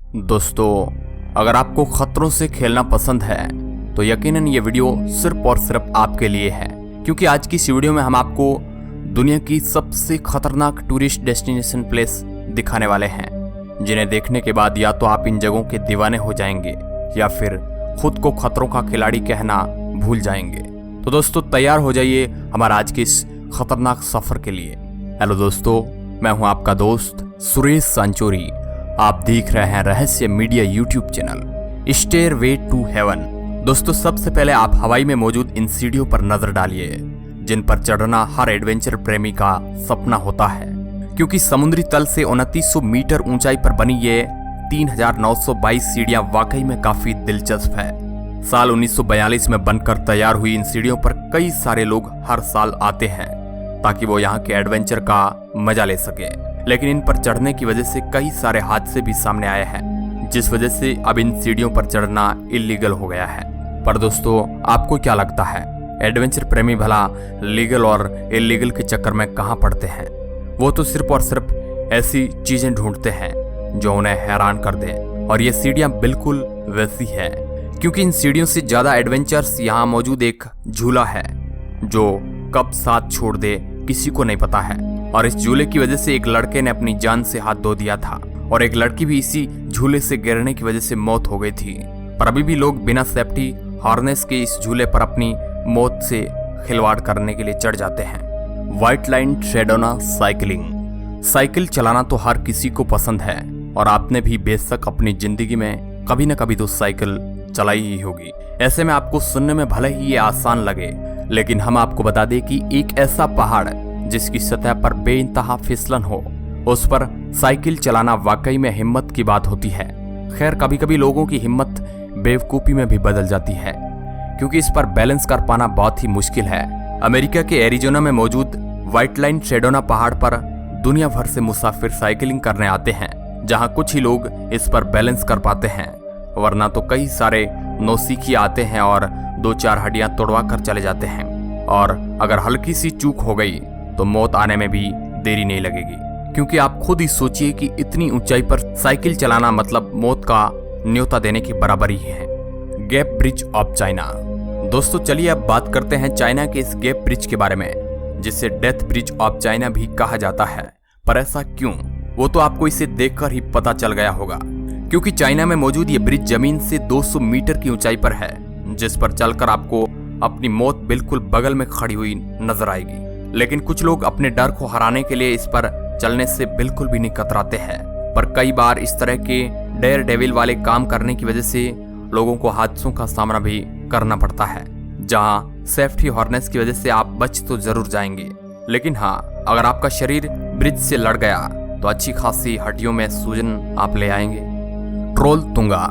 दोस्तों, अगर आपको खतरों से खेलना पसंद है तो यकीनन ये वीडियो सिर्फ और सिर्फ आपके लिए है, क्योंकि आज की इस वीडियो में हम आपको दुनिया की सबसे खतरनाक टूरिस्ट डेस्टिनेशन प्लेस दिखाने वाले हैं, जिन्हें देखने के बाद या तो आप इन जगहों के दीवाने हो जाएंगे या फिर खुद को खतरों का खिलाड़ी कहना भूल जाएंगे। तो दोस्तों तैयार हो जाइए हमारा आज के इस खतरनाक सफर के लिए। हेलो दोस्तों, मैं हूं आपका दोस्त सुरेश सांचोरी। आप देख रहे हैं रहस्य media YouTube channel stairway to heaven. दोस्तों सबसे पहले आप हवाई में मौजूद इन सीढ़ियों पर नजर डालिए, जिन पर चढ़ना हर एडवेंचर प्रेमी का सपना होता है, क्योंकि समुद्री तल से 2900 मीटर ऊंचाई पर बनी ये 3922 सीढ़ियां वाकई में काफी दिलचस्प है। साल 1942 में बनकर तैयार हुई इन सीढ़ियों पर कई सारे लोग हर साल आते हैं ताकि वो यहाँ के एडवेंचर का मजा ले सके, लेकिन इन पर चढ़ने की वजह से कई सारे हादसे भी सामने आए हैं, जिस वजह से अब इन सीढ़ियों पर चढ़ना इलीगल हो गया है। पर दोस्तों आपको क्या लगता है, एडवेंचर प्रेमी भला लीगल और इलीगल के चक्कर में कहां पड़ते हैं? वो तो सिर्फ और सिर्फ ऐसी चीजें ढूंढते हैं जो उन्हें हैरान कर दे, और ये सीढ़ियां बिल्कुल वैसी है, क्योंकि इन सीढ़ियों से ज्यादा एडवेंचर्स यहाँ मौजूद एक झूला है जो कब साथ छोड़ दे किसी को नहीं पता है। और इस झूले की वजह से एक लड़के ने अपनी जान से हाथ धो दिया था और एक लड़की भी इसी झूले से गिरने की वजह से मौत हो गई थी। पर अभी भी लोग बिना सेफ्टी हार्नेस के इस झूले पर अपनी मौत से खिलवाड़ करने के लिए चढ़ जाते हैं। व्हाइट लाइन ट्रेडोना साइकिलिंग। साइकिल चलाना तो हर किसी को पसंद है और आपने भी बेशक अपनी जिंदगी में कभी न कभी तो साइकिल चलाई ही होगी। ऐसे में आपको सुनने में भले ही ये आसान लगे, लेकिन हम आपको बता दें कि एक ऐसा पहाड़ जिसकी सतह पर बेइंतहा फिसलन हो, उस पर साइकिल चलाना वाकई में हिम्मत की बात होती है। खैर कभी कभी लोगों की हिम्मत बेवकूफी में भी बदल जाती है, क्योंकि इस पर बैलेंस कर पाना बहुत ही मुश्किल है। अमेरिका के एरिजोना में मौजूद व्हाइट लाइन ट्रेडोना पहाड़ पर दुनिया भर से मुसाफिर साइकिलिंग करने आते हैं, जहां कुछ ही लोग इस पर बैलेंस कर पाते हैं, वरना तो कई सारे नौसिखी आते हैं और 2-4 हड्डियां तोड़वा कर चले जाते हैं। और अगर हल्की सी चूक हो गई तो मौत आने में भी देरी नहीं लगेगी, क्योंकि आप खुद ही सोचिए कि इतनी ऊंचाई पर साइकिल चलाना मतलब मौत का न्योता देने की बराबरी है। Gap bridge of China. दोस्तों चलिए अब बात करते हैं चाइना के इस गैप ब्रिज के बारे में, जिसे डेथ ब्रिज ऑफ चाइना भी कहा जाता है। पर ऐसा क्यों, वो तो आपको इसे देखकर ही पता चल गया होगा, क्योंकि चाइना में मौजूद ये ब्रिज जमीन से 200 मीटर की ऊंचाई पर है, जिस पर चलकर आपको अपनी मौत बिल्कुल बगल में खड़ी हुई नजर आएगी। लेकिन कुछ लोग अपने डर को हराने के लिए इस पर चलने से बिल्कुल भी नहीं कतराते हैं। पर कई बार इस तरह के डेयर डेविल वाले काम करने की वजह से लोगों को हादसों का सामना भी करना पड़ता है, जहां सेफ्टी हार्नेस की वजह से आप बच तो जरूर जाएंगे, लेकिन हाँ अगर आपका शरीर ब्रिज से लड़ गया तो अच्छी खासी हड्डियों में सूजन आप ले आएंगे। ट्रोल तुंगा।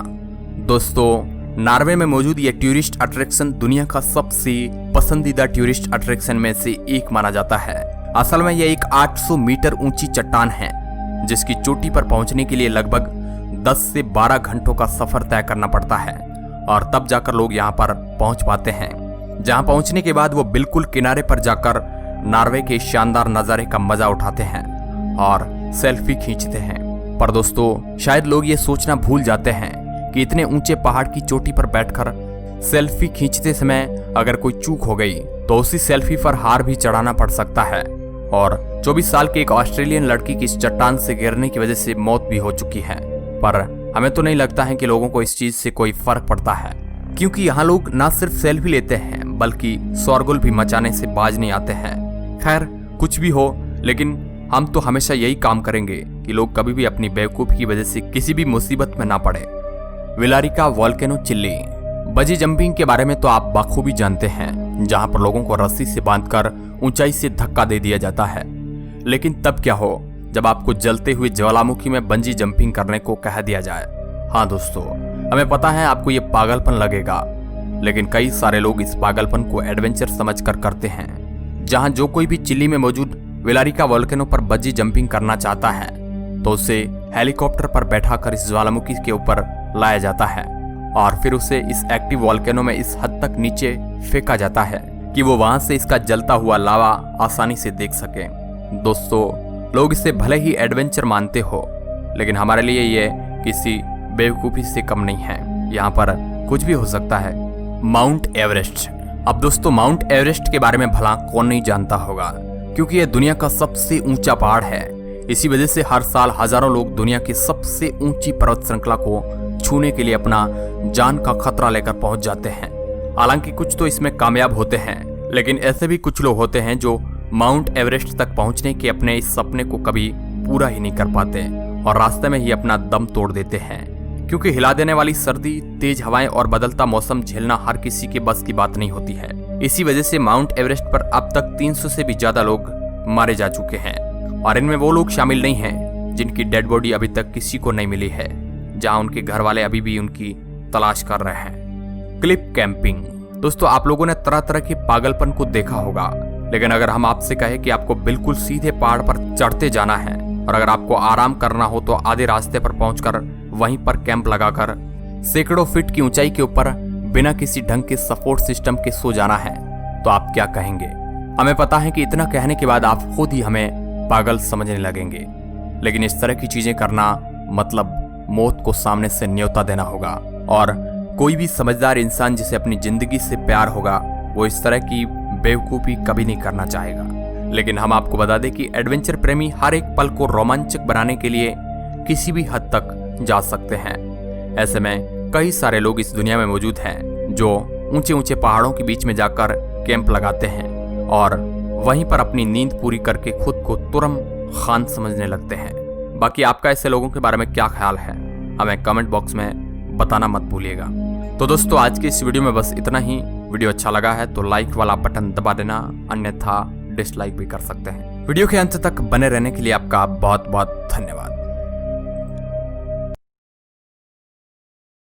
दोस्तों नॉर्वे में मौजूद यह टूरिस्ट अट्रैक्शन दुनिया का सबसे पसंदीदा टूरिस्ट अट्रैक्शन में से एक माना जाता है। असल में यह एक 800 मीटर ऊंची चट्टान है, जिसकी चोटी पर पहुंचने के लिए लगभग 10 से 12 घंटों का सफर तय करना पड़ता है, और तब जाकर लोग यहां पर पहुंच पाते हैं, जहां पहुंचने के बाद वो बिल्कुल किनारे पर जाकर नॉर्वे के शानदार नजारे का मजा उठाते हैं और सेल्फी खींचते हैं। पर दोस्तों शायद लोग ये सोचना भूल जाते हैं कि इतने ऊंचे पहाड़ की चोटी पर बैठकर सेल्फी खींचते समय अगर कोई चूक हो गई तो उसी सेल्फी पर हार भी चढ़ाना पड़ सकता है। और 24 साल की एक ऑस्ट्रेलियन लड़की की इस चट्टान से गिरने की वजह से मौत भी हो चुकी है। पर हमें तो नहीं लगता है कि लोगों को इस चीज से कोई फर्क पड़ता है, क्योंकि यहाँ लोग न सिर्फ सेल्फी लेते हैं बल्कि शोरगुल भी मचाने से बाज नहीं आते हैं। खैर कुछ भी हो, लेकिन हम तो हमेशा यही काम करेंगे कि लोग कभी भी अपनी बेवकूफ़ी की वजह से किसी भी मुसीबत में ना पड़े। विलारिका वोल्केनो चिली। बजी जंपिंग के बारे में तो आप बखूबी जानते हैं, जहां पर लोगों को रस्सी से बांधकर ऊंचाई से धक्का दे दिया जाता है। लेकिन तब क्या हो जब आपको जलते हुए ज्वालामुखी में बंजी जंपिंग करने को कह दिया जाए। हाँ दोस्तों, हमें पता है आपको ये पागलपन लगेगा, लेकिन कई सारे लोग इस पागलपन को एडवेंचर समझकर करते हैं। जहां जो कोई भी चिली में मौजूद विलारिका वोल्केनो पर बंजी जंपिंग करना चाहता है तो उसे हेलीकॉप्टर पर बैठाकर इस ज्वालामुखी के ऊपर लाया जाता है और फिर उसे इस एक्टिव वोल्केनो में इस हद तक नीचे फेंका जाता है कि वो वहां से इसका जलता हुआ लावा आसानी से देख सके। दोस्तों लोग इसे भले ही एडवेंचर मानते हो, लेकिन हमारे लिए ये किसी बेवकूफ़ी से कम नहीं है। यहाँ पर कुछ भी हो सकता है। Mount Everest. अब दोस्तों, माउंट एवरेस्ट के बारे में भला कौन नहीं जानता होगा, क्योंकि यह दुनिया का सबसे ऊंचा पहाड़ है। इसी वजह से हर साल हजारों लोग दुनिया की सबसे ऊंची पर्वत श्रृंखला को छूने के लिए अपना जान का खतरा लेकर पहुंच जाते हैं। हालांकि कुछ तो इसमें कामयाब होते हैं, लेकिन ऐसे भी कुछ लोग होते हैं जो माउंट एवरेस्ट तक पहुंचने के अपने इस सपने को कभी पूरा ही नहीं कर पाते और रास्ते में ही अपना दम तोड़ देते हैं। क्योंकि हिला देने वाली सर्दी, तेज हवाएं और बदलता मौसम झेलना हर किसी के बस की बात नहीं होती है। इसी वजह से माउंट एवरेस्ट पर अब तक 300 से भी ज्यादा लोग मारे जा चुके हैं और इनमें वो लोग शामिल नहीं हैं जिनकी डेड बॉडी अभी तक किसी को नहीं मिली है, जहां उनके घर वाले अभी भी उनकी तलाश कर रहे हैं। Cliff camping. दोस्तों, आप लोगों ने तरह तरह के पागलपन को देखा होगा, लेकिन अगर हम आपसे कहें कि आपको बिल्कुल सीधे पहाड़ पर चढ़ते जाना है और अगर आपको आराम करना हो तो आधे रास्ते पर पहुंचकर वहीं पर कैंप लगाकर सैकड़ों फीट की ऊंचाई के ऊपर बिना किसी ढंग के सपोर्ट सिस्टम के सो जाना है, तो आप क्या कहेंगे? हमें पता है कि इतना कहने के बाद आप खुद ही हमें पागल समझने लगेंगे, लेकिन इस तरह की चीजें करना मतलब मौत को सामने से न्योता देना होगा। और कोई भी समझदार इंसान जिसे अपनी जिंदगी से प्यार होगा वो इस तरह की बेवकूफ़ी कभी नहीं करना चाहेगा। लेकिन हम आपको बता दें कि एडवेंचर प्रेमी हर एक पल को रोमांचक बनाने के लिए किसी भी हद तक जा सकते हैं। ऐसे में कई सारे लोग इस दुनिया में मौजूद हैं जो ऊंचे ऊंचे पहाड़ों के बीच में जाकर कैंप लगाते हैं और वहीं पर अपनी नींद पूरी करके खुद को तुरम खान समझने लगते हैं। बाकी आपका ऐसे लोगों के बारे में क्या ख्याल है, हमें कमेंट बॉक्स में बताना मत भूलिएगा। तो दोस्तों, आज की इस वीडियो में बस इतना ही। वीडियो अच्छा लगा है तो लाइक वाला बटन दबा देना, अन्यथा डिसलाइक भी कर सकते हैं। वीडियो के अंत तक बने रहने के लिए आपका बहुत बहुत धन्यवाद।